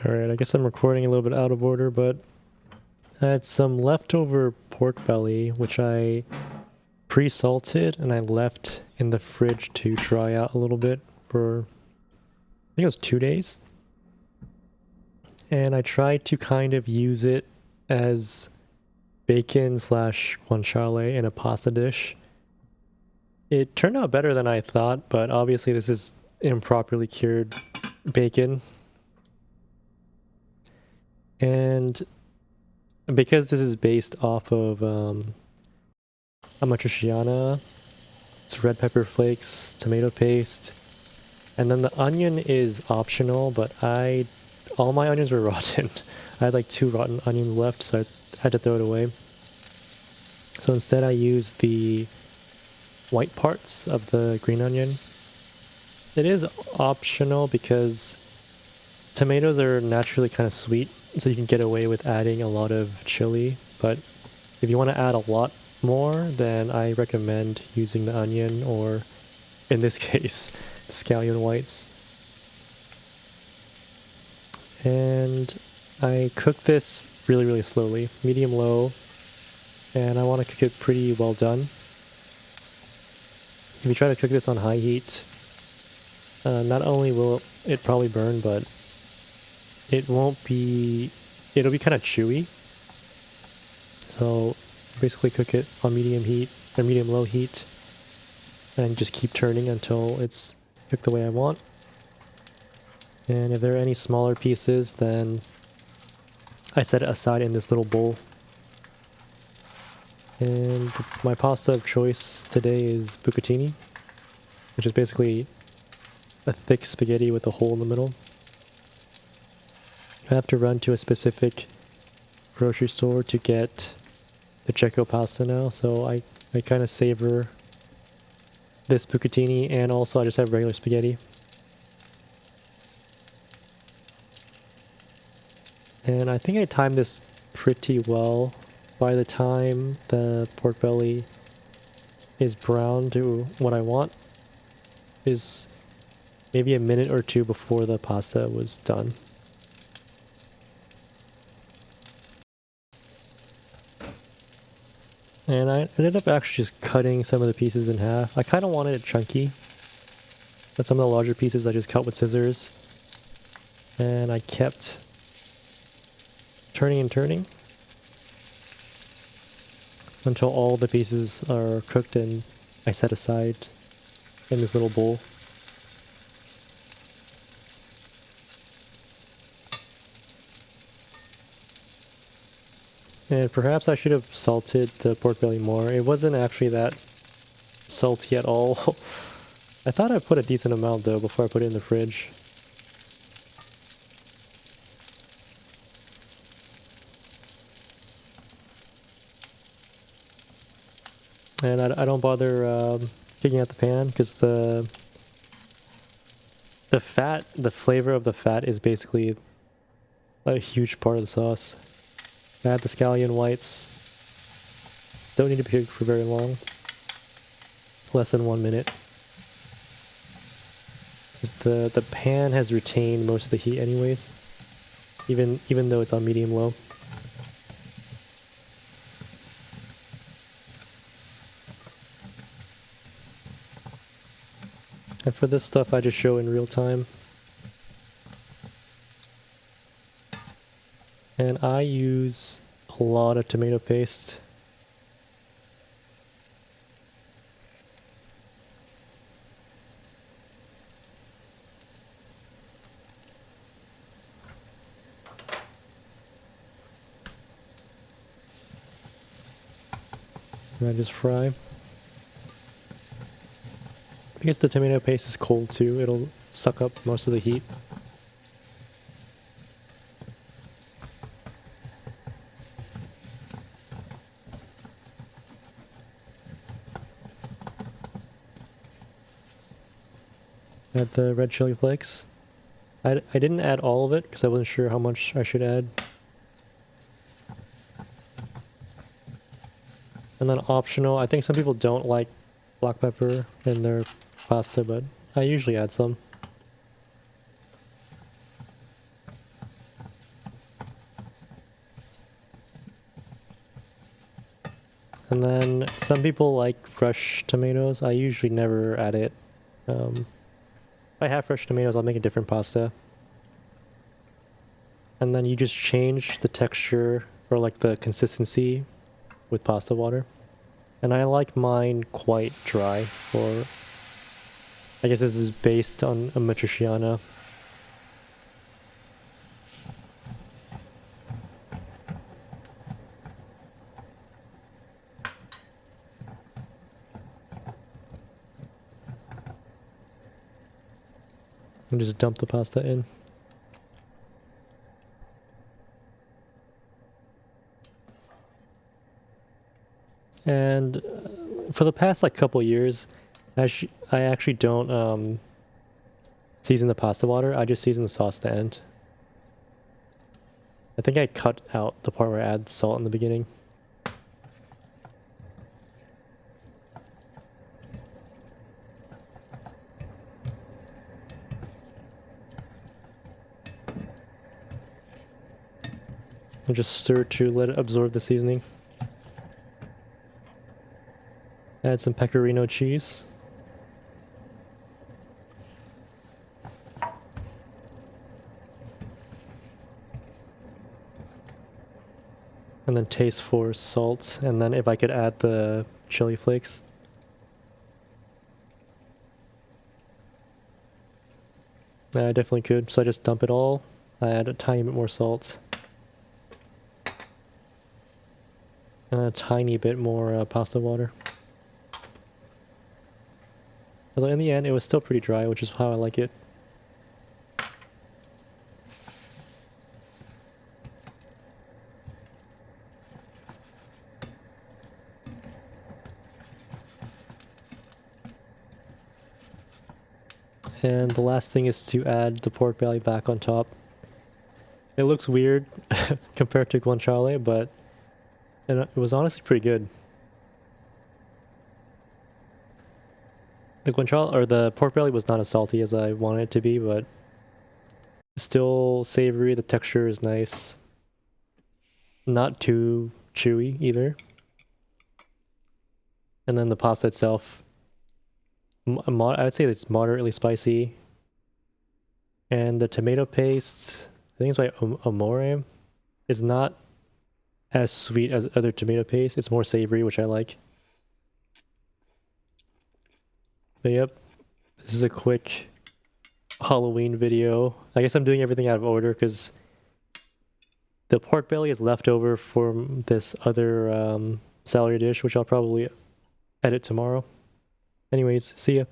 Alright, I guess I'm recording a little bit out of order, but I had some leftover pork belly, which I pre-salted and I left in the fridge to dry out a little bit for, I think it was 2 days. And I tried to kind of use it as bacon slash guanciale in a pasta dish. It turned out better than I thought, but obviously this is improperly cured bacon. And because this is based off of amatriciana, it's red pepper flakes, tomato paste, and then the onion is optional, but all my onions were rotten. I had like 2 rotten onions left, so I had to throw it away. So instead I used the white parts of the green onion. It is optional because tomatoes are naturally kind of sweet, so you can get away with adding a lot of chili, but if you want to add a lot more, then I recommend using the onion, or in this case, the scallion whites. And I cook this really slowly, medium low, and I want to cook it pretty well done. If you try to cook this on high heat, not only will it probably burn, but it'll be kind of chewy. So basically cook it on medium heat or medium low heat and just keep turning until it's cooked the way I want. And if there are any smaller pieces, then I set it aside in this little bowl. And my pasta of choice today is bucatini, which is basically a thick spaghetti with a hole in the middle. I have to run to a specific grocery store to get the Checo pasta now, so I kind of savor this bucatini, and also I just have regular spaghetti. And I think I timed this pretty well. By the time the pork belly is brown to what I want, is maybe a minute or 2 before the pasta was done. And I ended up actually just cutting some of the pieces in half. I kind of wanted it chunky, but some of the larger pieces I just cut with scissors. And I kept turning and turning until all the pieces are cooked and I set aside in this little bowl. And perhaps I should have salted the pork belly more. It wasn't actually that salty at all. I thought I put a decent amount though before I put it in the fridge. And I don't bother taking out the pan because the flavor of the fat is basically a huge part of the sauce. Add the scallion whites. Don't need to be cooked for very long. Less than 1 minute. The pan has retained most of the heat anyways, even though it's on medium low. And for this stuff I just show in real time. And I use a lot of tomato paste. And I just fry. Because the tomato paste is cold too, it'll suck up most of the heat. Add the red chili flakes. I didn't add all of it because I wasn't sure how much I should add. And then optional, I think some people don't like black pepper in their pasta, but I usually add some. And then some people like fresh tomatoes. I usually never add it. If I have fresh tomatoes, I'll make a different pasta. And then you just change the texture or like the consistency with pasta water. And I like mine quite dry, or I guess this is based on amatriciana. And just dump the pasta in. And for the past like couple years, I actually don't season the pasta water. I just season the sauce at the end. I think I cut out the part where I add salt in the beginning. And just stir to let it absorb the seasoning. Add some pecorino cheese. And then taste for salt, and then if I could add the chili flakes. I definitely could, so I just dump it all. I add a tiny bit more salt. And a tiny bit more pasta water. Although in the end, it was still pretty dry, which is how I like it. And the last thing is to add the pork belly back on top. It looks weird compared to guanciale, but it was honestly pretty good. The guanciale, or the pork belly, was not as salty as I wanted it to be, but still savory. The texture is nice. Not too chewy either. And then the pasta itself, I would say it's moderately spicy. And the tomato paste, I think it's by Amore, is not as sweet as other tomato paste. It's more savory, which I like. But yep, this is a quick Halloween video. I guess I'm doing everything out of order because the pork belly is left over from this other celery dish, which I'll probably edit tomorrow. Anyways, see ya.